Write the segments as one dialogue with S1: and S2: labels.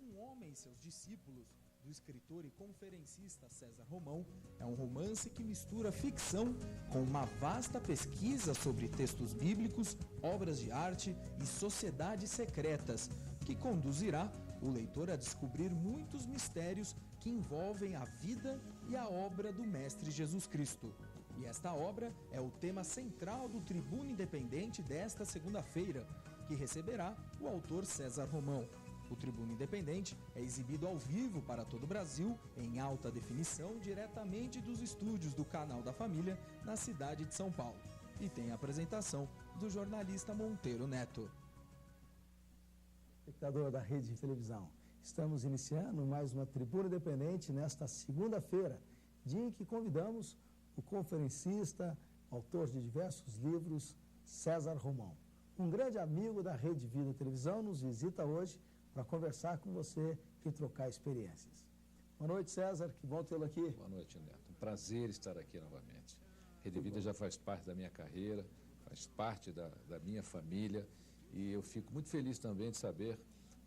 S1: Um Homem e Seus Discípulos, do escritor e conferencista César Romão, é um romance que mistura ficção com uma vasta pesquisa sobre textos bíblicos, obras de arte e sociedades secretas, que conduzirá o leitor a descobrir muitos mistérios que envolvem a vida e a obra do Mestre Jesus Cristo. E esta obra é o tema central do Tribuna Independente desta segunda-feira, que receberá o autor César Romão. O Tribuna Independente é exibido ao vivo para todo o Brasil, em alta definição, diretamente dos estúdios do Canal da Família, na cidade de São Paulo. E tem a apresentação do jornalista Monteiro Neto.
S2: Espectador da Rede de Televisão, estamos iniciando mais uma Tribuna Independente nesta segunda-feira, dia em que convidamos o conferencista, autor de diversos livros, César Romão. Um grande amigo da Rede Vida Televisão nos visita hoje para conversar com você e trocar experiências. Boa noite, César, que bom tê-lo aqui.
S3: Boa noite, Neto. Um prazer estar aqui novamente. Rede Vida já faz parte da minha carreira, faz parte da minha família, e eu fico muito feliz também de saber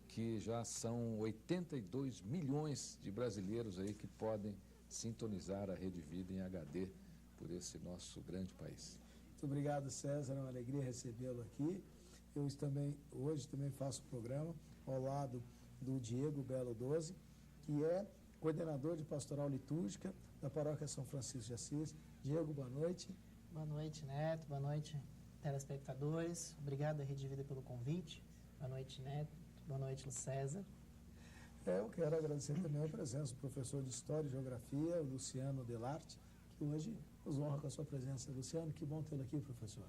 S3: que já são 82 milhões de brasileiros aí que podem sintonizar a Rede Vida em HD por esse nosso grande país.
S2: Muito obrigado, César, é uma alegria recebê-lo aqui. Eu hoje também faço o programa ao lado do Diego Belo 12, que é coordenador de pastoral litúrgica da Paróquia São Francisco de Assis. Diego, boa noite.
S4: Boa noite, Neto. Boa noite, telespectadores. Obrigado à Rede Vida pelo convite. Boa noite, Neto. Boa noite, César.
S2: Eu quero agradecer também a presença do professor de História e Geografia, o Luciano Delarte, que hoje nos honra com a sua presença. Luciano, que bom tê-lo aqui, professor.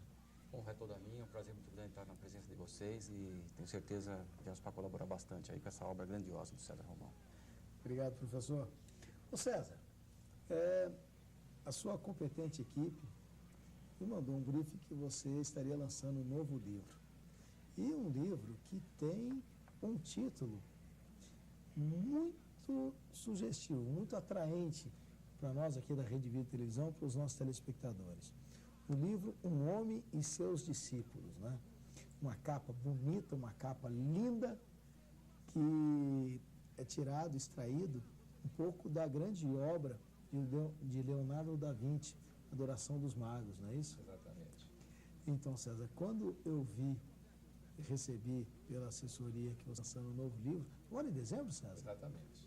S5: Honra é toda minha, um prazer muito grande estar na presença de vocês e tenho certeza que viemos para colaborar bastante aí com essa obra grandiosa do César Romão.
S2: Obrigado, professor. Ô César, a sua competente equipe me mandou um briefing que você estaria lançando um novo livro. E um livro que tem um título muito sugestivo, muito atraente para nós aqui da Rede Vida Televisão, para os nossos telespectadores. O livro Um Homem e Seus Discípulos, né? Uma capa bonita, uma capa linda, que é extraído um pouco da grande obra de Leonardo da Vinci, Adoração dos Magos, não é isso?
S3: Exatamente.
S2: Então, César, quando eu recebi pela assessoria que você está lançando um novo livro, agora em dezembro, César?
S3: Exatamente.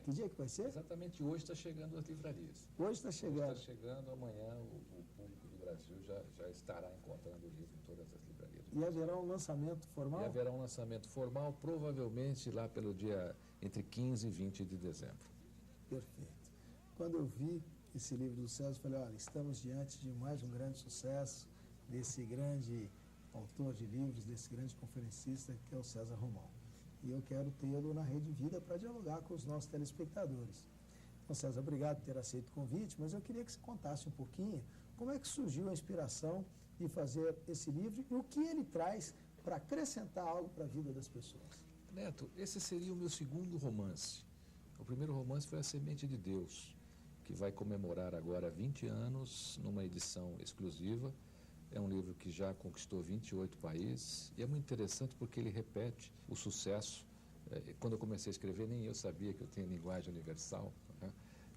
S2: Que dia que vai ser?
S3: Exatamente, hoje está chegando às livrarias.
S2: Hoje está chegando.
S3: Hoje está chegando, amanhã o público do Brasil já estará encontrando o livro em todas as livrarias.
S2: E haverá um lançamento formal?
S3: E haverá um lançamento formal, provavelmente lá pelo dia entre 15 e 20 de dezembro.
S2: Perfeito. Quando eu vi esse livro do César, eu falei, olha, estamos diante de mais um grande sucesso desse grande autor de livros, desse grande conferencista que é o César Romão. E eu quero tê-lo na Rede Vida para dialogar com os nossos telespectadores. Então, César, obrigado por ter aceito o convite, mas eu queria que você contasse um pouquinho como é que surgiu a inspiração de fazer esse livro e o que ele traz para acrescentar algo para a vida das pessoas.
S3: Neto, esse seria o meu segundo romance. O primeiro romance foi A Semente de Deus, que vai comemorar agora 20 anos numa edição exclusiva. É um livro que já conquistou 28 países e é muito interessante porque ele repete o sucesso. Quando eu comecei a escrever, nem eu sabia que eu tinha linguagem universal, né?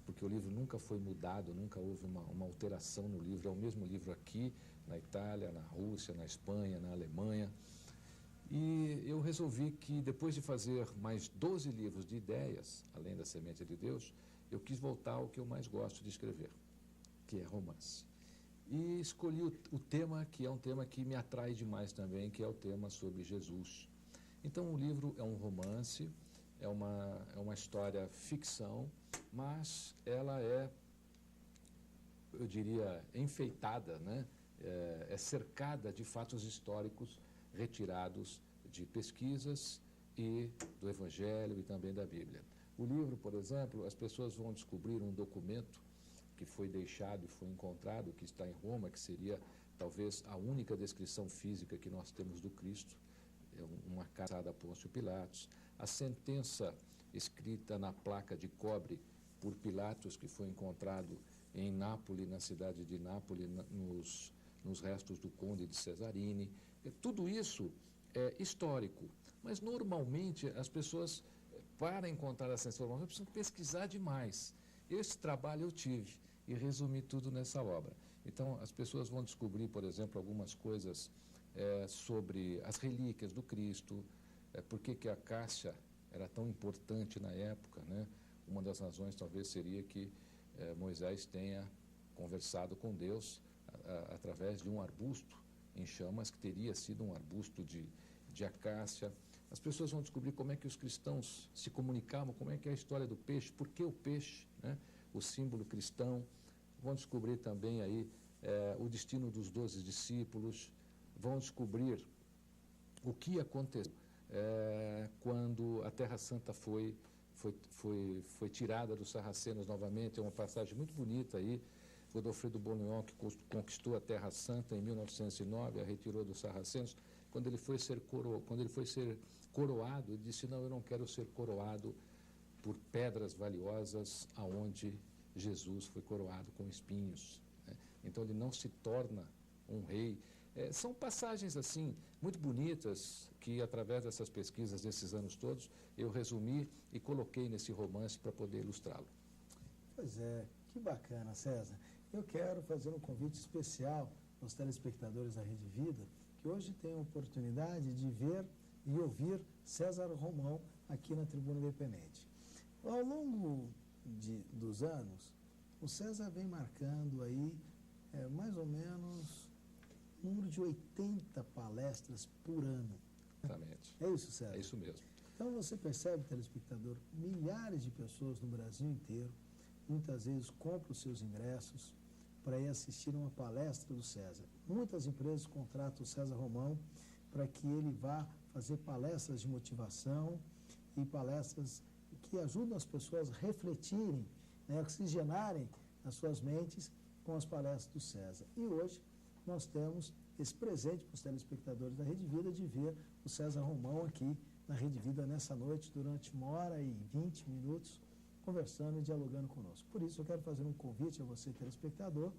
S3: Porque o livro nunca foi mudado, nunca houve uma alteração no livro. É o mesmo livro aqui, na Itália, na Rússia, na Espanha, na Alemanha. E eu resolvi que, depois de fazer mais 12 livros de ideias, além da Semente de Deus, eu quis voltar ao que eu mais gosto de escrever, que é romance. E escolhi o tema, que é um tema que me atrai demais também, que é o tema sobre Jesus. Então o livro é um romance, é uma história ficção, mas ela é, eu diria, enfeitada, né? É cercada de fatos históricos retirados de pesquisas e do Evangelho e também da Bíblia. O livro, por exemplo, as pessoas vão descobrir um documento que foi deixado e foi encontrado, que está em Roma, que seria talvez a única descrição física que nós temos do Cristo, é uma carta a Pôncio Pilatos. A sentença escrita na placa de cobre por Pilatos, que foi encontrado em Nápoles, na cidade de Nápoles, nos restos do conde de Cesarini. Tudo isso é histórico, mas normalmente as pessoas para encontrar essas informações, precisam pesquisar demais. Esse trabalho eu tive e resumi tudo nessa obra. Então, as pessoas vão descobrir, por exemplo, algumas coisas sobre as relíquias do Cristo, por que a cássia era tão importante na época, né? Uma das razões talvez seria que Moisés tenha conversado com Deus através de um arbusto em chamas, que teria sido um arbusto de acácia. As pessoas vão descobrir como é que os cristãos se comunicavam, como é que é a história do peixe, por que o peixe, né? O símbolo cristão. Vão descobrir também aí o destino dos 12 discípulos, vão descobrir o que aconteceu quando a Terra Santa foi tirada dos sarracenos novamente. É uma passagem muito bonita aí. Godofredo Bonnion, que conquistou a Terra Santa em 1909, a retirou dos sarracenos. Quando ele foi ser coroado, ele disse: não, eu não quero ser coroado por pedras valiosas, aonde Jesus foi coroado com espinhos, né? Então ele não se torna um rei. São passagens assim muito bonitas que, através dessas pesquisas desses anos todos, eu resumi e coloquei nesse romance para poder ilustrá-lo.
S2: Pois é, que bacana, César. Eu quero fazer um convite especial aos telespectadores da Rede Vida, que hoje têm a oportunidade de ver e ouvir César Romão aqui na Tribuna Independente. Ao longo dos anos, o César vem marcando aí mais ou menos um número de 80 palestras por ano.
S3: Exatamente.
S2: É isso, César?
S3: É isso mesmo.
S2: Então você percebe, telespectador, milhares de pessoas no Brasil inteiro, muitas vezes compram os seus ingressos para ir assistir uma palestra do César. Muitas empresas contratam o César Romão para que ele vá fazer palestras de motivação e palestras que ajudam as pessoas a refletirem, né, oxigenarem as suas mentes com as palestras do César. E hoje nós temos esse presente para os telespectadores da Rede Vida de ver o César Romão aqui na Rede Vida nessa noite, durante 1h20, conversando e dialogando conosco. Por isso eu quero fazer um convite a você, telespectador,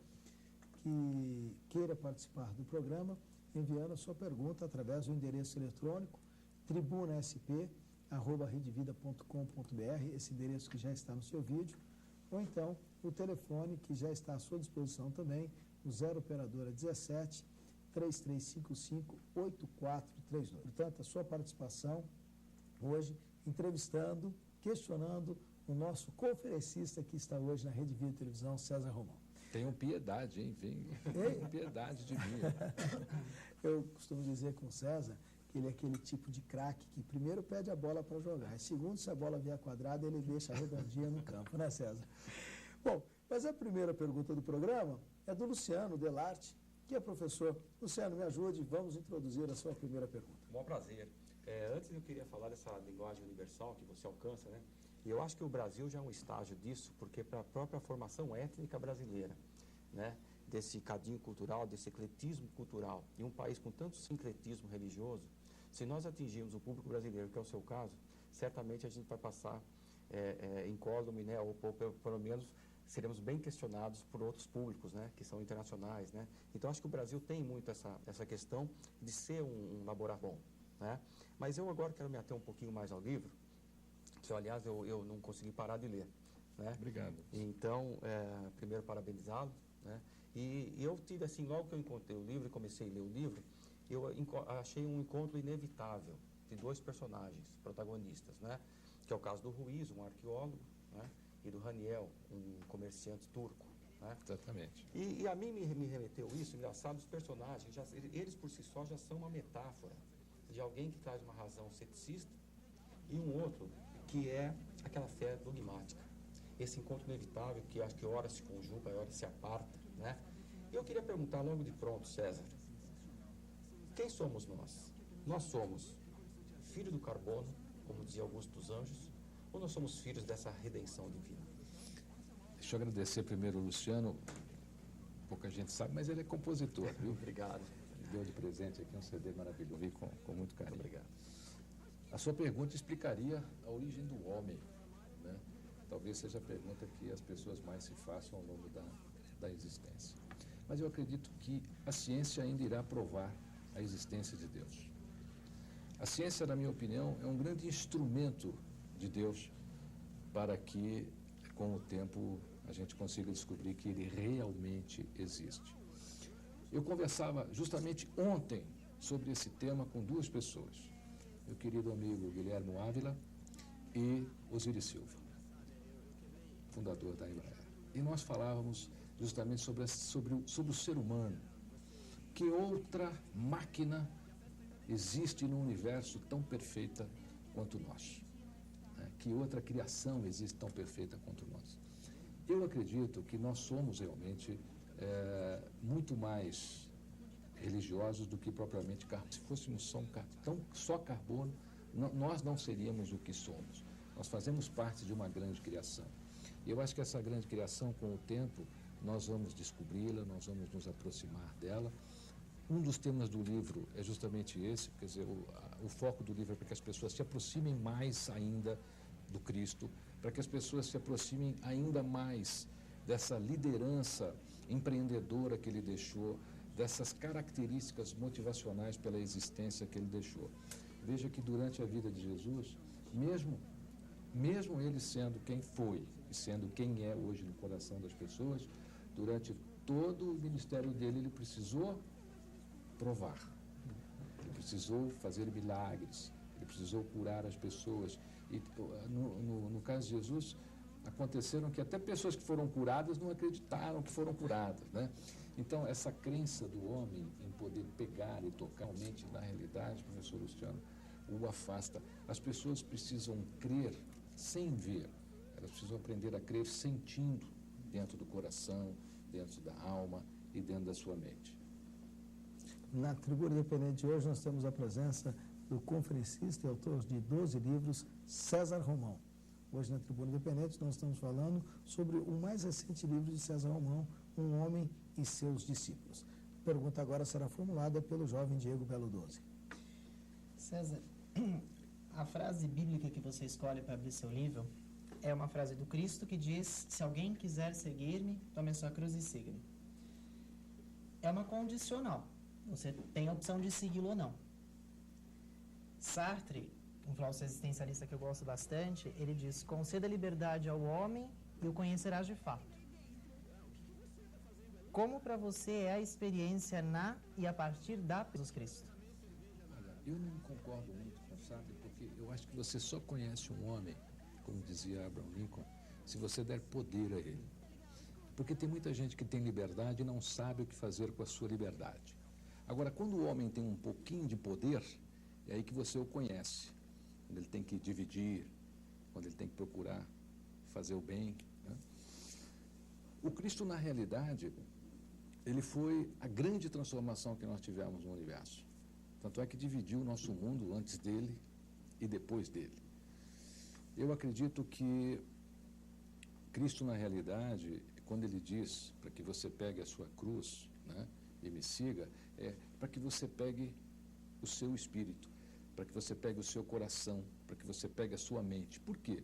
S2: que queira participar do programa, enviando a sua pergunta através do endereço eletrônico tribunasp@redevida.com.br, esse endereço que já está no seu vídeo, ou então o telefone que já está à sua disposição também, o 0 operadora 17 3355 8432. Portanto, a sua participação hoje, entrevistando, questionando o nosso conferencista que está hoje na Rede Vida Televisão, César Romão.
S3: Tenham piedade, hein? Tenham piedade de mim.
S2: Eu costumo dizer com o César que ele é aquele tipo de craque que primeiro pede a bola para jogar, e segundo, se a bola vier quadrada, ele deixa redondinha no campo, né, César? Bom, mas a primeira pergunta do programa é do Luciano Delarte, que é professor. Luciano, me ajude, vamos introduzir a sua primeira pergunta.
S5: Bom prazer. Antes eu queria falar dessa linguagem universal que você alcança, né? E eu acho que o Brasil já é um estágio disso, porque para a própria formação étnica brasileira, né? Desse cadinho cultural, desse ecletismo cultural, e um país com tanto sincretismo religioso, se nós atingirmos o público brasileiro, que é o seu caso, certamente a gente vai passar incólume, né? Ou pelo menos seremos bem questionados por outros públicos, né? Que são internacionais, né? Então acho que o Brasil tem muito essa questão de ser um laboratório bom, né? Mas eu agora quero me ater um pouquinho mais ao livro, que aliás eu não consegui parar de ler, né?
S3: Obrigado.
S5: Então, primeiro parabenizá-lo, né? E eu tive assim, logo que eu encontrei o livro e comecei a ler o livro, eu achei um encontro inevitável de dois personagens protagonistas, né? Que é o caso do Ruiz, um arqueólogo, né? E do Raniel, um comerciante turco, né?
S3: Exatamente.
S5: E a mim me remeteu isso, engraçado, os personagens, eles por si só já são uma metáfora de alguém que traz uma razão ceticista e um outro que é aquela fé dogmática. Esse encontro inevitável que acho que hora se conjuga, hora se aparta, né? Eu queria perguntar logo de pronto, César, quem somos nós? Nós somos filho do carbono, como dizia Augusto dos Anjos, ou nós somos filhos dessa redenção divina?
S3: Deixa eu agradecer primeiro o Luciano, pouca gente sabe, mas ele é compositor, viu?
S5: Obrigado.
S3: Me deu de presente aqui um CD maravilhoso, vi com muito carinho.
S5: Obrigado.
S3: A sua pergunta explicaria a origem do homem, né? Talvez seja a pergunta que as pessoas mais se façam ao longo da existência. Mas eu acredito que a ciência ainda irá provar a existência de Deus. A ciência, na minha opinião, é um grande instrumento de Deus, para que, com o tempo, a gente consiga descobrir que ele realmente existe. Eu conversava justamente ontem sobre esse tema com duas pessoas, meu querido amigo Guilherme Ávila e Osiris Silva, fundador da Embraer. E nós falávamos justamente sobre o ser humano. Que outra máquina existe no universo tão perfeita quanto nós? Que outra criação existe tão perfeita quanto nós? Eu acredito que nós somos realmente muito mais religiosos do que propriamente carbono. Se fôssemos só carbono, nós não seríamos o que somos. Nós fazemos parte de uma grande criação. E eu acho que essa grande criação, com o tempo, nós vamos descobri-la, nós vamos nos aproximar dela. Um dos temas do livro é justamente esse, quer dizer, o foco do livro é para que as pessoas se aproximem mais ainda do Cristo, para que as pessoas se aproximem ainda mais dessa liderança empreendedora que ele deixou, dessas características motivacionais pela existência que ele deixou. Veja que durante a vida de Jesus, mesmo ele sendo quem foi e sendo quem é hoje no coração das pessoas, durante todo o ministério dele, ele precisou provar, ele precisou fazer milagres, ele precisou curar as pessoas. E no caso de Jesus, aconteceram que até pessoas que foram curadas não acreditaram que foram curadas, né? Então, essa crença do homem em poder pegar e tocar realmente na realidade, professor Luciano, o afasta. As pessoas precisam crer sem ver, elas precisam aprender a crer sentindo dentro do coração, dentro da alma e dentro da sua mente.
S2: Na Tribuna Independente de hoje nós temos a presença do conferencista e autor de 12 livros, César Romão. Hoje na Tribuna Independente nós estamos falando sobre o mais recente livro de César Romão, Um Homem e Seus Discípulos. A pergunta agora será formulada pelo jovem Diego Belo 12.
S4: César, a frase bíblica que você escolhe para abrir seu livro é uma frase do Cristo que diz: se alguém quiser seguir-me, tome a sua cruz e siga-me. É uma condicional. Você tem a opção de segui-lo ou não. Sartre, um filósofo existencialista que eu gosto bastante, ele diz: conceda liberdade ao homem e o conhecerás de fato. Como para você é a experiência na e a partir da Jesus Cristo?
S3: Olha, eu não concordo muito com Sartre, porque eu acho que você só conhece um homem, como dizia Abraham Lincoln, se você der poder a ele. Porque tem muita gente que tem liberdade e não sabe o que fazer com a sua liberdade. Agora, quando o homem tem um pouquinho de poder, é aí que você o conhece. Quando ele tem que dividir, quando ele tem que procurar fazer o bem, né? O Cristo, na realidade, ele foi a grande transformação que nós tivemos no universo. Tanto é que dividiu o nosso mundo antes dele e depois dele. Eu acredito que Cristo, na realidade, quando ele diz para que você pegue a sua cruz, né, e me siga, é para que você pegue o seu espírito, para que você pegue o seu coração, para que você pegue a sua mente. Por quê?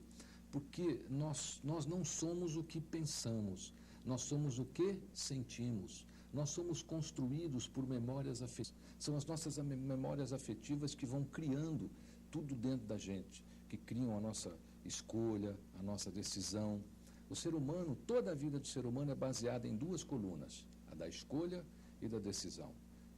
S3: Porque nós não somos o que pensamos, nós somos o que sentimos. Nós somos construídos por memórias afetivas. São as nossas memórias afetivas que vão criando tudo dentro da gente, que criam a nossa escolha, a nossa decisão. O ser humano, toda a vida do ser humano é baseada em duas colunas, a da escolha e da decisão.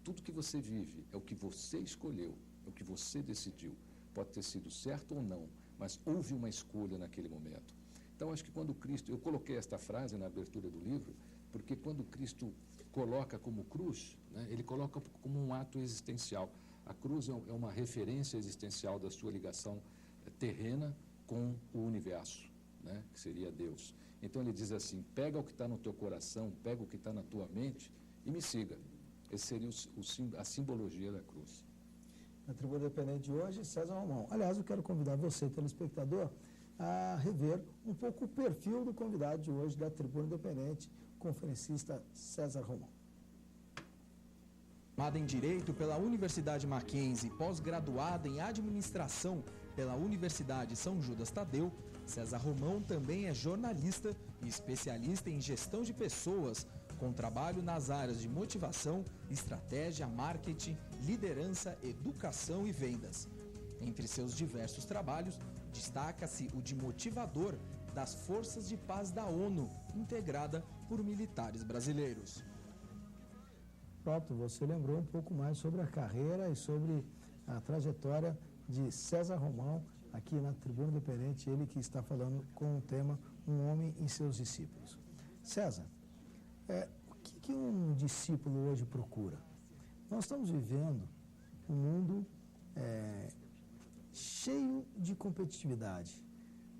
S3: Tudo que você vive é o que você escolheu, é o que você decidiu. Pode ter sido certo ou não, mas houve uma escolha naquele momento. Então, acho que quando Cristo... Eu coloquei esta frase na abertura do livro, porque quando Cristo coloca como cruz, né, ele coloca como um ato existencial. A cruz é uma referência existencial da sua ligação terrena com o universo, né, que seria Deus. Então, ele diz assim: pega o que está no teu coração, pega o que está na tua mente e me siga. Esse seria a simbologia da cruz.
S2: Na Tribuna Independente de hoje, César Romão. Aliás, eu quero convidar você, telespectador, a rever um pouco o perfil do convidado de hoje da Tribuna Independente, conferencista César Romão.
S1: Formada em Direito pela Universidade Mackenzie, pós-graduada em Administração pela Universidade São Judas Tadeu, César Romão também é jornalista e especialista em gestão de pessoas, com trabalho nas áreas de motivação, estratégia, marketing, liderança, educação e vendas. Entre seus diversos trabalhos, Destaca-se o de motivador das Forças de Paz da ONU, integrada por militares brasileiros.
S2: Pronto, você lembrou um pouco mais sobre a carreira e sobre a trajetória de César Romão, aqui na Tribuna Independente, ele que está falando com o tema Um Homem e Seus Discípulos. César, o que um discípulo hoje procura? Nós estamos vivendo um mundo cheio de competitividade,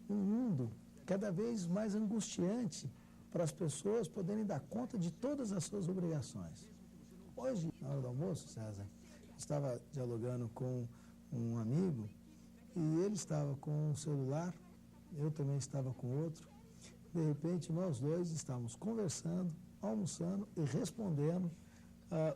S2: um mundo cada vez mais angustiante para as pessoas poderem dar conta de todas as suas obrigações. Hoje, na hora do almoço, César, estava dialogando com um amigo e ele estava com um celular, eu também estava com outro. De repente, nós dois estávamos conversando, almoçando e respondendo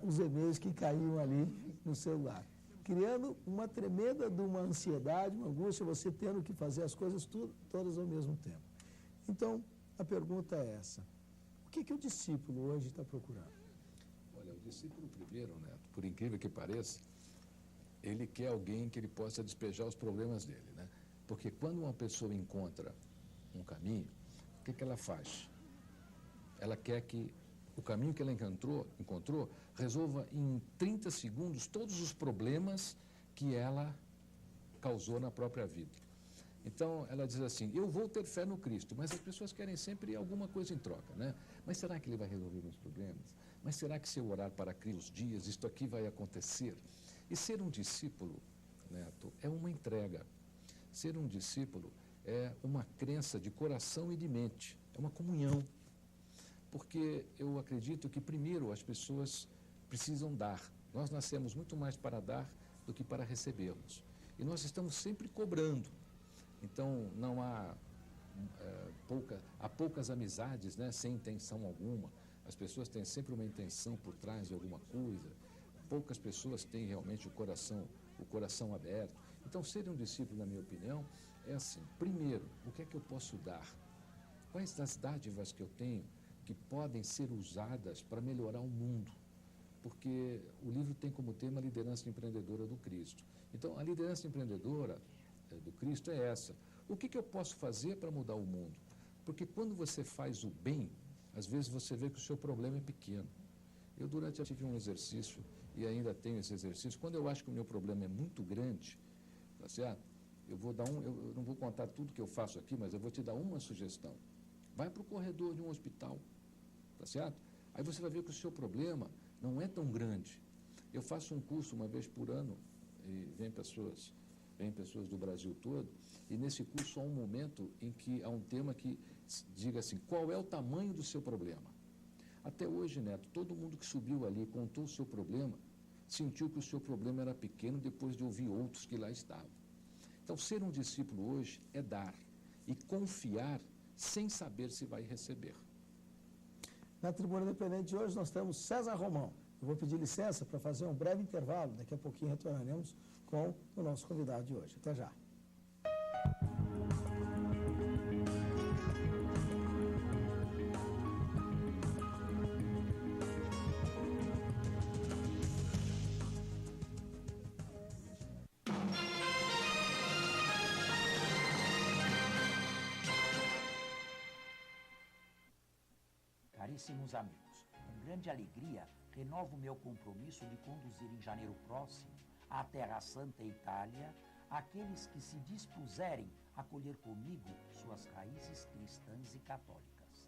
S2: os e-mails que caíam ali no celular, criando uma tremenda de uma ansiedade, uma angústia, você tendo que fazer as coisas todas ao mesmo tempo. Então, a pergunta é essa: o que o discípulo hoje está procurando?
S3: Olha, o discípulo primeiro, Neto, por incrível que pareça, ele quer alguém que ele possa despejar os problemas dele, né? Porque quando uma pessoa encontra um caminho, o que ela faz? Ela quer que o caminho que ela encontrou resolva em 30 segundos todos os problemas que ela causou na própria vida. Então, ela diz assim, eu vou ter fé no Cristo, mas as pessoas querem sempre alguma coisa em troca, né? Mas será que ele vai resolver meus problemas? Mas será que se eu orar para Cristo os dias, isto aqui vai acontecer? E ser um discípulo, Neto, é uma entrega. Ser um discípulo é uma crença de coração e de mente, é uma comunhão. Porque eu acredito que, primeiro, as pessoas precisam dar. Nós nascemos muito mais para dar do que para recebermos. E nós estamos sempre cobrando. Então, não há poucas amizades, né, sem intenção alguma. As pessoas têm sempre uma intenção por trás de alguma coisa. Poucas pessoas têm realmente o coração aberto. Então, ser um discípulo, na minha opinião, é assim. Primeiro, o que é que eu posso dar? Quais das dádivas que eu tenho que podem ser usadas para melhorar o mundo? Porque o livro tem como tema a liderança empreendedora do Cristo. Então, a liderança empreendedora do Cristo é essa. O que eu posso fazer para mudar o mundo? Porque quando você faz o bem, às vezes você vê que o seu problema é pequeno. Eu tive um exercício, e ainda tenho esse exercício, quando eu acho que o meu problema é muito grande, tá certo? Eu não vou contar tudo que eu faço aqui, mas eu vou te dar uma sugestão. Vai para o corredor de um hospital, tá certo? Aí você vai ver que o seu problema não é tão grande. Eu faço um curso uma vez por ano, e vem pessoas do Brasil todo, e nesse curso há um momento em que há um tema que diga assim, qual é o tamanho do seu problema? Até hoje, Neto, todo mundo que subiu ali e contou o seu problema, sentiu que o seu problema era pequeno depois de ouvir outros que lá estavam. Então, ser um discípulo hoje é dar e confiar sem saber se vai receber.
S2: Na Tribuna Independente de hoje nós temos César Romão. Eu vou pedir licença para fazer um breve intervalo, daqui a pouquinho retornaremos com o nosso convidado de hoje. Até já.
S6: Caríssimos amigos, com grande alegria, renovo meu compromisso de conduzir em janeiro próximo à Terra Santa Itália aqueles que se dispuserem a acolher comigo suas raízes cristãs e católicas.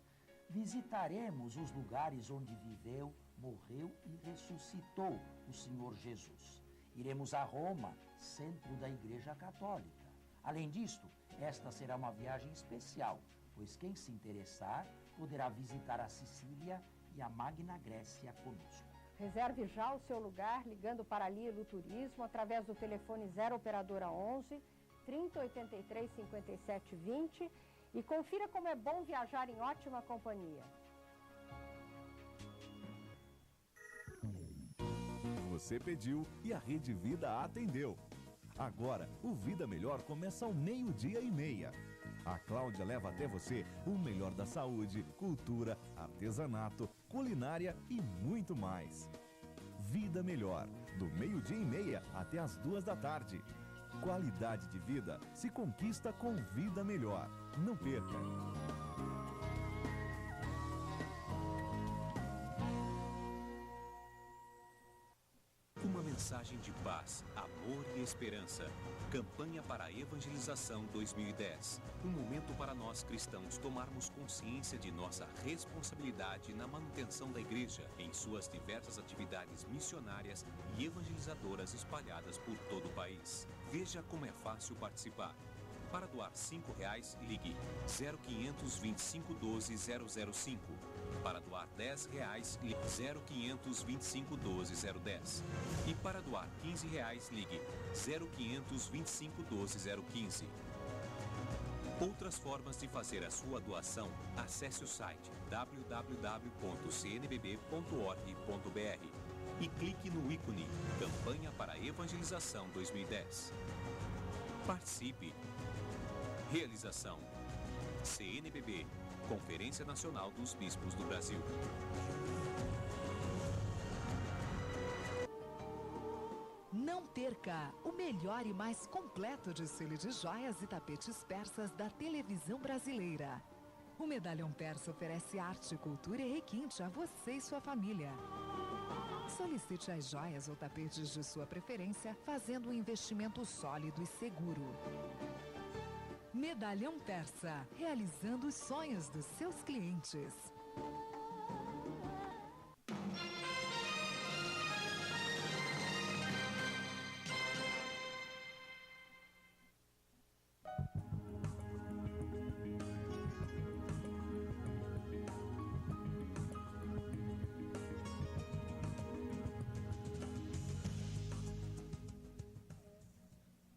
S6: Visitaremos os lugares onde viveu, morreu e ressuscitou o Senhor Jesus. Iremos a Roma, centro da Igreja Católica. Além disto, esta será uma viagem especial, pois quem se interessar poderá visitar a Sicília e a Magna Grécia conosco.
S7: Reserve já o seu lugar ligando para a Lilo Turismo através do telefone 0 operadora 11 3083 5720 e confira como é bom viajar em ótima companhia.
S8: Você pediu e a Rede Vida atendeu. Agora, o Vida Melhor começa ao 12:30. A Cláudia leva até você o melhor da saúde, cultura, artesanato, culinária e muito mais. Vida Melhor, do 12:30 até as 2 da tarde. Qualidade de vida se conquista com vida melhor. Não perca!
S9: Uma mensagem de paz, amor e esperança. Campanha para a Evangelização 2010. Um momento para nós cristãos tomarmos consciência de nossa responsabilidade na manutenção da igreja em suas diversas atividades missionárias e evangelizadoras espalhadas por todo o país. Veja como é fácil participar. Para doar R$5, ligue 0500 25 12 005. Para doar R$10, ligue 0500 25 12 010. E para doar R$15, ligue 0500 25 12 015. Outras formas de fazer a sua doação, acesse o site www.cnbb.org.br e clique no ícone Campanha para a Evangelização 2010. Participe! Realização: CNBB, Conferência Nacional dos Bispos do Brasil.
S10: Não perca o melhor e mais completo desfile de joias e tapetes persas da televisão brasileira. O Medalhão Persa oferece arte, cultura e requinte a você e sua família. Solicite as joias ou tapetes de sua preferência, fazendo um investimento sólido e seguro. Medalhão Persa, realizando os sonhos dos seus clientes.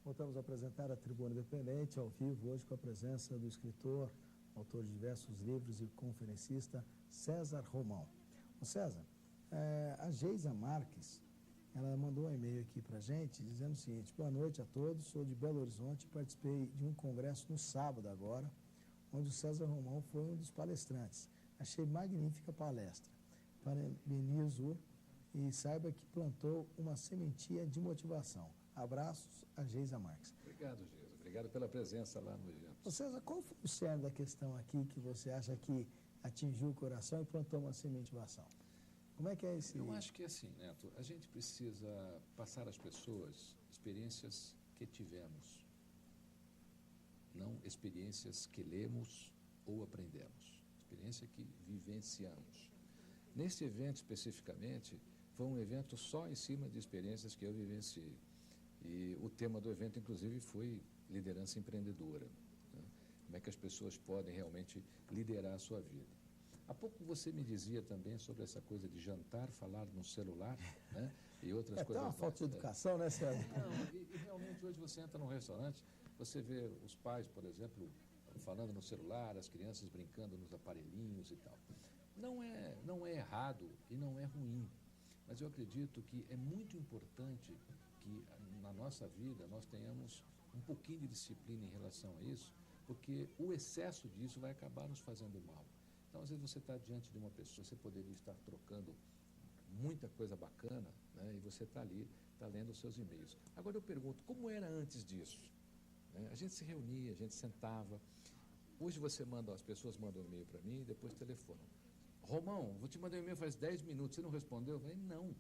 S2: Voltamos a apresentar a Tribuna Independente ao vivo hoje com a presença do escritor, autor de diversos livros e conferencista César Romão. Ô César, a Geisa Marques, ela mandou um e-mail aqui para a gente dizendo o seguinte: boa noite a todos, sou de Belo Horizonte, participei de um congresso no sábado agora, onde o César Romão foi um dos palestrantes. Achei magnífica a palestra. Parabenizo e saiba que plantou uma sementinha de motivação. Abraços, a Geisa Marques.
S3: Obrigado, Geisa. Obrigado pela presença lá no evento.
S2: Ô César, qual foi o cerne da questão aqui que você acha que atingiu o coração e plantou uma semente de ação? Como é que é esse...
S3: Eu acho que é assim, Neto, a gente precisa passar às pessoas experiências que tivemos, não experiências que lemos ou aprendemos, experiência que vivenciamos. Nesse evento especificamente, foi um evento só em cima de experiências que eu vivenciei. E o tema do evento, inclusive, foi liderança empreendedora. Né? Como é que as pessoas podem realmente liderar a sua vida. Há pouco você me dizia também sobre essa coisa de jantar, falar no celular, né? E outras coisas.
S2: É uma falta de educação, né, César?
S3: Não, e realmente hoje você entra num restaurante, você vê os pais, por exemplo, falando no celular, as crianças brincando nos aparelhinhos e tal. Não é errado e não é ruim, mas eu acredito que é muito importante que na nossa vida nós tenhamos um pouquinho de disciplina em relação a isso, porque o excesso disso vai acabar nos fazendo mal. Então, às vezes você está diante de uma pessoa, você poderia estar trocando muita coisa bacana, né? E você está ali, está lendo os seus e-mails. Agora eu pergunto, como era antes disso? Né? A gente se reunia, a gente sentava. Hoje as pessoas mandam um e-mail para mim e depois telefonam. Romão, vou te mandar um e-mail faz 10 minutos, você não respondeu? Eu falei, não,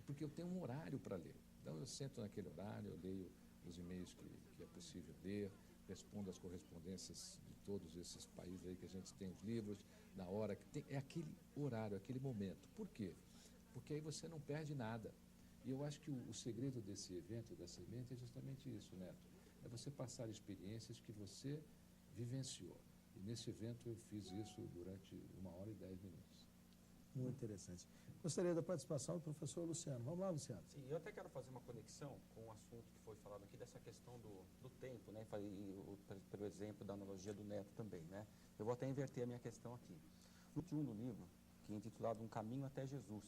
S3: porque eu tenho um horário para ler. Então eu sento naquele horário, eu leio os e-mails que é possível ler, respondo as correspondências de todos esses países aí que a gente tem os livros, na hora que tem, é aquele horário, aquele momento. Por quê? Porque aí você não perde nada. E eu acho que o segredo desse evento, da semente, é justamente isso, Neto. É você passar experiências que você vivenciou. E nesse evento eu fiz isso durante 1h10.
S2: Muito interessante. Gostaria da participação do professor Luciano. Vamos lá, Luciano.
S5: Sim, eu até quero fazer uma conexão com o assunto que foi falado aqui, dessa questão do tempo, né? Pelo exemplo da analogia do Neto também, né? Eu vou até inverter a minha questão aqui. No último no livro, que é intitulado Um Caminho até Jesus,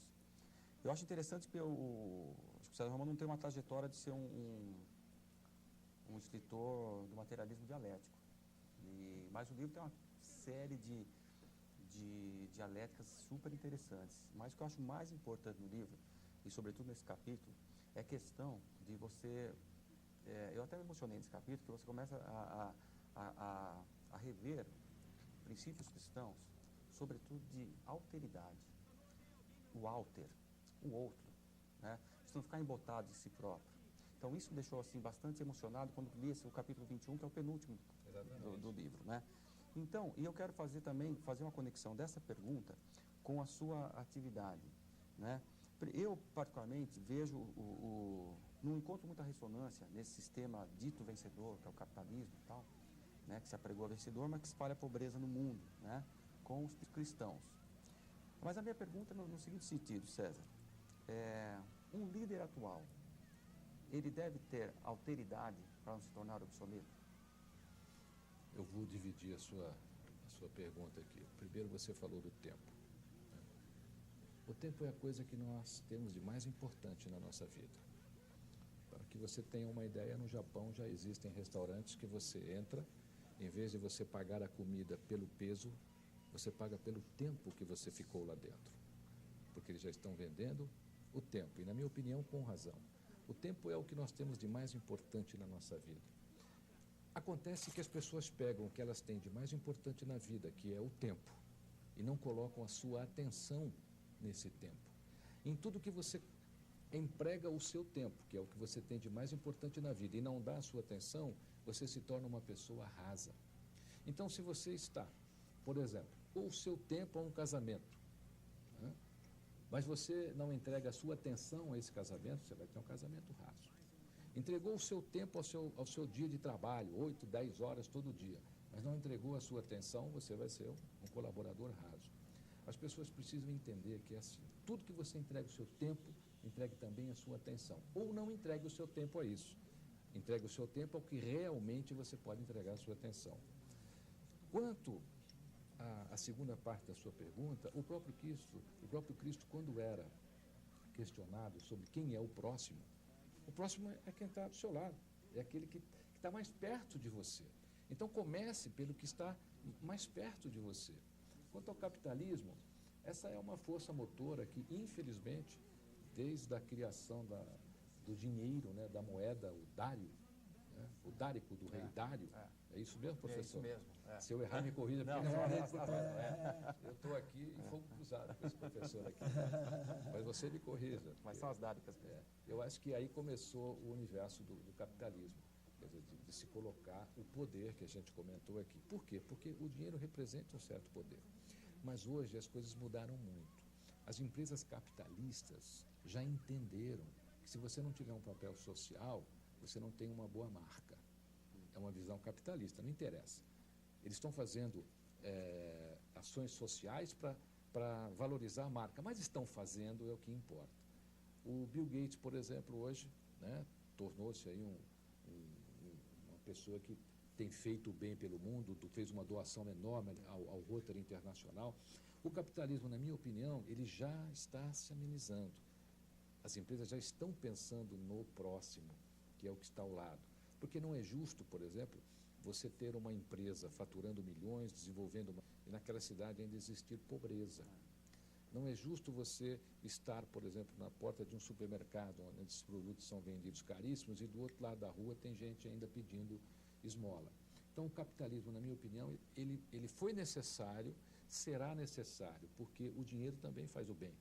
S5: eu acho interessante que acho que o César Romão não tem uma trajetória de ser um escritor do materialismo dialético. Mas o livro tem uma série de dialéticas super interessantes. Mas o que eu acho mais importante no livro, e sobretudo nesse capítulo, é a questão de você eu até me emocionei nesse capítulo, que você começa a rever princípios cristãos, sobretudo de alteridade. O alter, o outro, né? De não ficar embotado em si próprio. Então isso me deixou assim, bastante emocionado quando li o capítulo 21, que é o penúltimo do livro, né? Então, e eu quero fazer uma conexão dessa pergunta com a sua atividade, né? Eu, particularmente, vejo, não encontro muita ressonância nesse sistema dito vencedor, que é o capitalismo e tal, né? Que se apregou vencedor, mas que espalha a pobreza no mundo, né? Com os cristãos. Mas a minha pergunta é no seguinte sentido, César. Um líder atual, ele deve ter alteridade para não se tornar obsoleto?
S3: Eu vou dividir a sua pergunta aqui. Primeiro você falou do tempo. O tempo é a coisa que nós temos de mais importante na nossa vida. Para que você tenha uma ideia, no Japão já existem restaurantes que você entra, em vez de você pagar a comida pelo peso, você paga pelo tempo que você ficou lá dentro. Porque eles já estão vendendo o tempo, e na minha opinião, com razão. O tempo é o que nós temos de mais importante na nossa vida. Acontece que as pessoas pegam o que elas têm de mais importante na vida, que é o tempo, e não colocam a sua atenção nesse tempo. Em tudo que você emprega o seu tempo, que é o que você tem de mais importante na vida, e não dá a sua atenção, você se torna uma pessoa rasa. Então, se você está, por exemplo, ou o seu tempo a um casamento, né? Mas você não entrega a sua atenção a esse casamento, você vai ter um casamento raso. Entregou o seu tempo ao seu dia de trabalho, 8, 10 horas todo dia, mas não entregou a sua atenção, você vai ser um colaborador raso. As pessoas precisam entender que é assim, tudo que você entrega o seu tempo, entregue também a sua atenção. Ou não entregue o seu tempo a isso. Entregue o seu tempo ao que realmente você pode entregar a sua atenção. Quanto à segunda parte da sua pergunta, o próprio Cristo, quando era questionado sobre quem é o próximo é quem está do seu lado, é aquele que está mais perto de você. Então comece pelo que está mais perto de você. Quanto ao capitalismo, essa é uma força motora que, infelizmente, desde a criação do dinheiro, né, da moeda, o dário, né, o dárico do rei Dário, é isso mesmo, professor?
S5: É isso mesmo.
S3: Se eu errar, me corrija, porque eu estou aqui em fogo cruzado com esse professor aqui. Mas você me corrija.
S5: Mas são as dádicas.
S3: Eu acho que aí começou o universo do capitalismo, quer dizer, de se colocar o poder que a gente comentou aqui. Por quê? Porque o dinheiro representa um certo poder. Mas hoje as coisas mudaram muito. As empresas capitalistas já entenderam que se você não tiver um papel social, você não tem uma boa marca. É uma visão capitalista, não interessa. Eles estão fazendo ações sociais para valorizar a marca, mas estão fazendo é o que importa. O Bill Gates, por exemplo, hoje, né, tornou-se aí uma pessoa que tem feito o bem pelo mundo, fez uma doação enorme ao Rotary Internacional. O capitalismo, na minha opinião, ele já está se amenizando. As empresas já estão pensando no próximo, que é o que está ao lado. Porque não é justo, por exemplo, você ter uma empresa faturando milhões, desenvolvendo e naquela cidade ainda existir pobreza. Não é justo você estar, por exemplo, na porta de um supermercado, onde esses produtos são vendidos caríssimos, e do outro lado da rua tem gente ainda pedindo esmola. Então, o capitalismo, na minha opinião, ele foi necessário, será necessário, porque o dinheiro também faz o bem.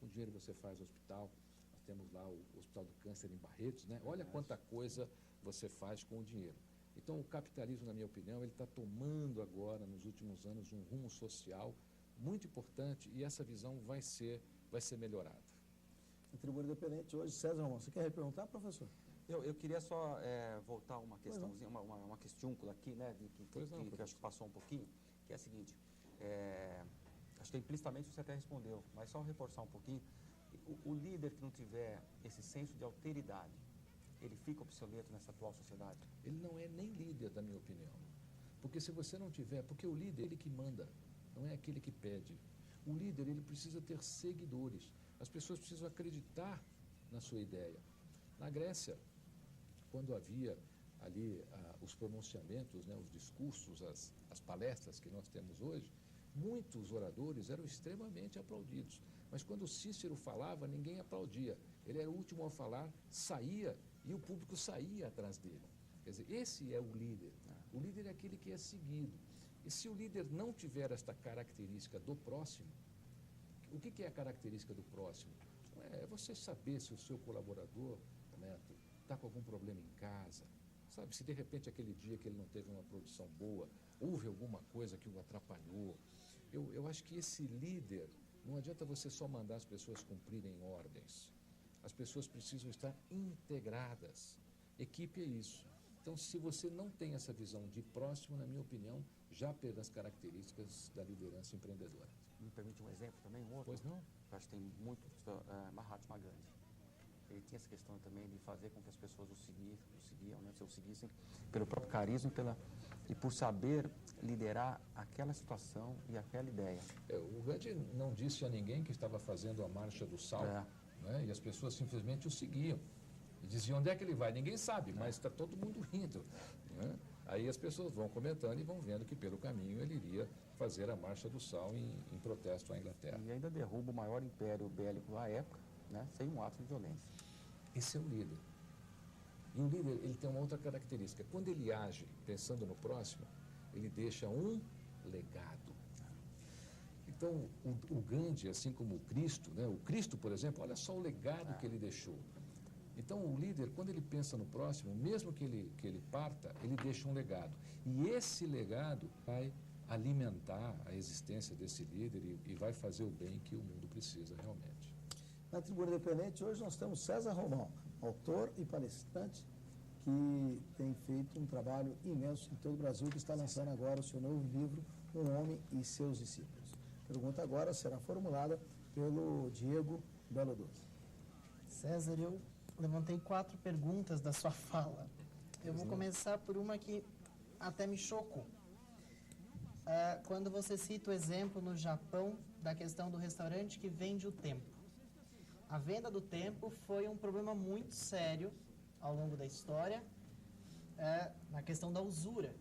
S3: Com o dinheiro você faz hospital, nós temos lá o Hospital do Câncer em Barretos, né? Olha quanta coisa você faz com o dinheiro. Então, o capitalismo, na minha opinião, ele está tomando agora, nos últimos anos, um rumo social muito importante, e essa visão vai ser melhorada.
S2: A Tribuna Independente hoje, César Romão, você quer perguntar, professor?
S5: Eu queria só voltar uma questãozinha, uma questiúncula aqui, né, que eu acho que passou um pouquinho, que é a seguinte, acho que implicitamente você até respondeu, mas só reforçar um pouquinho, o líder que não tiver esse senso de alteridade, ele fica obsoleto nessa atual sociedade?
S3: Ele não é nem líder, da minha opinião. Porque se você não tiver, porque o líder é ele que manda, não é aquele que pede. O líder, ele precisa ter seguidores. As pessoas precisam acreditar na sua ideia. Na Grécia, quando havia ali os pronunciamentos, né, os discursos, as palestras que nós temos hoje, muitos oradores eram extremamente aplaudidos. Mas quando Cícero falava, ninguém aplaudia. Ele era o último a falar, saía e o público saía atrás dele. Quer dizer, esse é o líder. O líder é aquele que é seguido. E se o líder não tiver esta característica do próximo, o que é a característica do próximo? É você saber se o seu colaborador, Neto, está com algum problema em casa, sabe? Se de repente aquele dia que ele não teve uma produção boa, houve alguma coisa que o atrapalhou. Eu acho que esse líder, não adianta você só mandar as pessoas cumprirem ordens. As pessoas precisam estar integradas. Equipe é isso. Então, se você não tem essa visão de próximo, na minha opinião, já pelas características da liderança empreendedora.
S5: Me permite um exemplo também, um outro?
S3: Pois não.
S5: Eu acho que tem muito, Mahatma Gandhi. Ele tinha essa questão também de fazer com que as pessoas o seguiam, né? Se o seguissem pelo próprio carisma e por saber liderar aquela situação e aquela ideia.
S3: O Gandhi não disse a ninguém que estava fazendo a marcha do sal, né? E as pessoas simplesmente o seguiam. E diziam, onde é que ele vai? Ninguém sabe, mas está todo mundo rindo, né? Aí as pessoas vão comentando e vão vendo que pelo caminho ele iria fazer a marcha do sal em protesto à Inglaterra.
S5: E ainda derruba o maior império bélico da época, né? Sem um ato de violência.
S3: Esse é o líder. E o líder, ele tem uma outra característica. Quando ele age pensando no próximo, ele deixa um legado. Então, o Gandhi, assim como o Cristo, né? O Cristo, por exemplo, olha só o legado que ele deixou. Então, o líder, quando ele pensa no próximo, mesmo que ele parta, ele deixa um legado. E esse legado vai alimentar a existência desse líder e vai fazer o bem que o mundo precisa realmente.
S2: Na Tribuna Independente, hoje nós temos César Romão, autor e palestrante, que tem feito um trabalho imenso em todo o Brasil, que está lançando agora o seu novo livro, Um Homem e Seus Discípulos. A pergunta agora será formulada pelo Diego Belo Doce.
S4: César, eu levantei 4 perguntas da sua fala. Eu vou começar por uma que até me chocou. Quando você cita o exemplo no Japão da questão do restaurante que vende o tempo. A venda do tempo foi um problema muito sério ao longo da história, na questão da usura.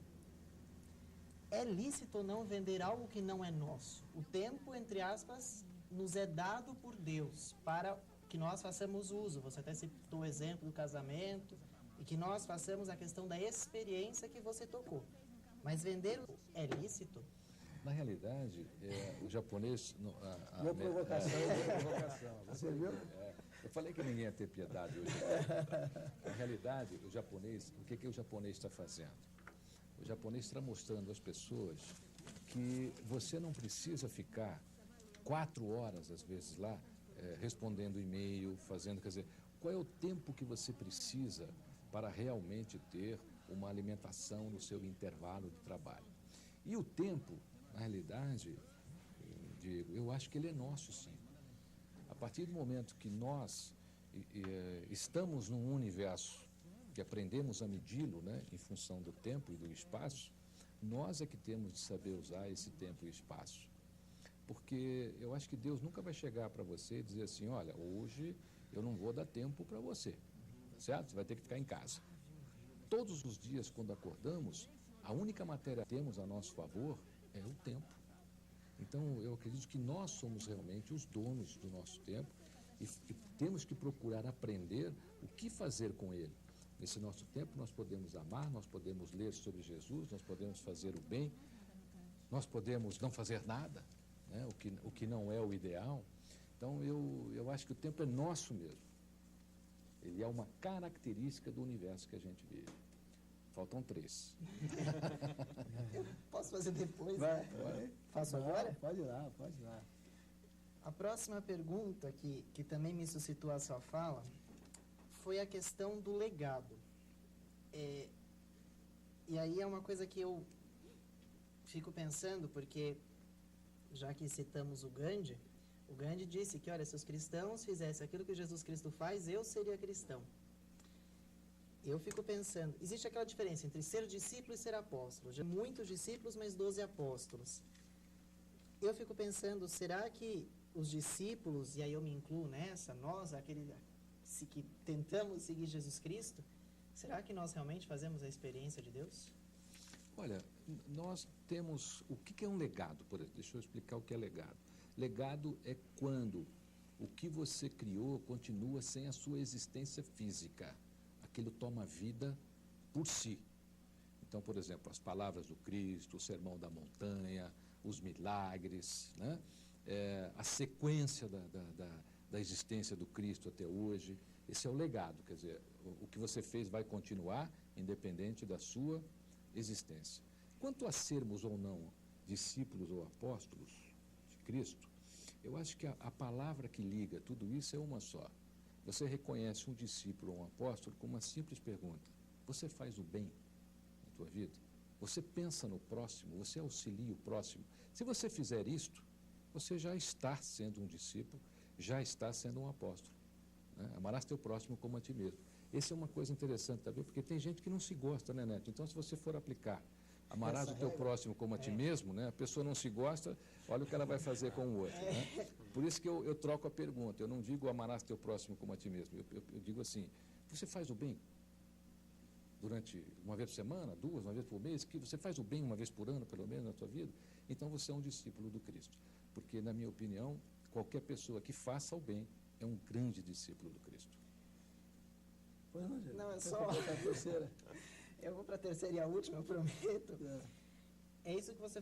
S4: É lícito ou não vender algo que não é nosso? O tempo, entre aspas, nos é dado por Deus para que nós façamos uso. Você até citou o exemplo do casamento e que nós façamos a questão da experiência que você tocou. Mas vender é lícito?
S3: Na realidade, o japonês...
S2: Boa provocação. Você viu?
S3: Eu falei que ninguém ia ter piedade hoje. Na realidade, o japonês, o que o japonês está fazendo? O japonês está mostrando às pessoas que você não precisa ficar 4 horas, às vezes, lá, respondendo e-mail, fazendo... Quer dizer, qual é o tempo que você precisa para realmente ter uma alimentação no seu intervalo de trabalho? E o tempo, na realidade, Diego, eu acho que ele é nosso, sim. A partir do momento que nós estamos num universo que aprendemos a medi-lo, né, em função do tempo e do espaço, nós é que temos de saber usar esse tempo e espaço. Porque eu acho que Deus nunca vai chegar para você e dizer assim, olha, hoje eu não vou dar tempo para você, certo? Você vai ter que ficar em casa. Todos os dias, quando acordamos, a única matéria que temos a nosso favor é o tempo. Então, eu acredito que nós somos realmente os donos do nosso tempo e temos que procurar aprender o que fazer com ele. Nesse nosso tempo, nós podemos amar, nós podemos ler sobre Jesus, nós podemos fazer o bem, nós podemos não fazer nada, né? O que não é o ideal. Então, eu acho que o tempo é nosso mesmo. Ele é uma característica do universo que a gente vive. Faltam 3.
S4: Eu posso fazer depois?
S2: Vai.
S4: Faço agora?
S2: Pode ir lá, pode ir lá.
S4: A próxima pergunta que também me suscitou a sua fala foi a questão do legado. E aí é uma coisa que eu fico pensando, porque já que citamos o Gandhi disse que, olha, se os cristãos fizessem aquilo que Jesus Cristo faz, eu seria cristão. Eu fico pensando, existe aquela diferença entre ser discípulo e ser apóstolo. Já muitos discípulos, mas 12 apóstolos. Eu fico pensando, será que os discípulos, e aí eu me incluo nessa, nós, que tentamos seguir Jesus Cristo, será que nós realmente fazemos a experiência de Deus?
S3: Olha, nós temos... O que é um legado, por exemplo? Deixa eu explicar o que é legado. Legado é quando o que você criou continua sem a sua existência física. aquilo toma vida por si. Então, por exemplo, as palavras do Cristo, o Sermão da Montanha, os milagres, né? A sequência da existência do Cristo até hoje, esse é o legado, quer dizer, o que você fez vai continuar independente da sua existência. Quanto a sermos ou não discípulos ou apóstolos de Cristo, eu acho que a palavra que liga tudo isso é uma só. Você reconhece um discípulo ou um apóstolo com uma simples pergunta: você faz o bem na tua vida? Você pensa no próximo? Você auxilia o próximo? Se você fizer isto, você já está sendo um discípulo, já está sendo um apóstolo. Né? Amarás teu próximo como a ti mesmo. Essa é uma coisa interessante também, porque tem gente que não se gosta, né, Neto? Então, se você for aplicar amarás o teu próximo como a ti mesmo, né? A pessoa não se gosta, olha o que ela vai fazer com o outro. Né? Por isso que eu troco a pergunta. Eu não digo amarás teu próximo como a ti mesmo. Eu digo assim: você faz o bem durante uma vez por semana, duas, uma vez por mês? Que você faz o bem uma vez por ano, pelo menos, na tua vida? Então você é um discípulo do Cristo. Porque, na minha opinião, qualquer pessoa que faça o bem é um grande discípulo do Cristo.
S2: Pois não, gente.
S4: Não, é só...
S2: a terceira.
S4: Eu vou para a terceira e a última, eu prometo. É isso que você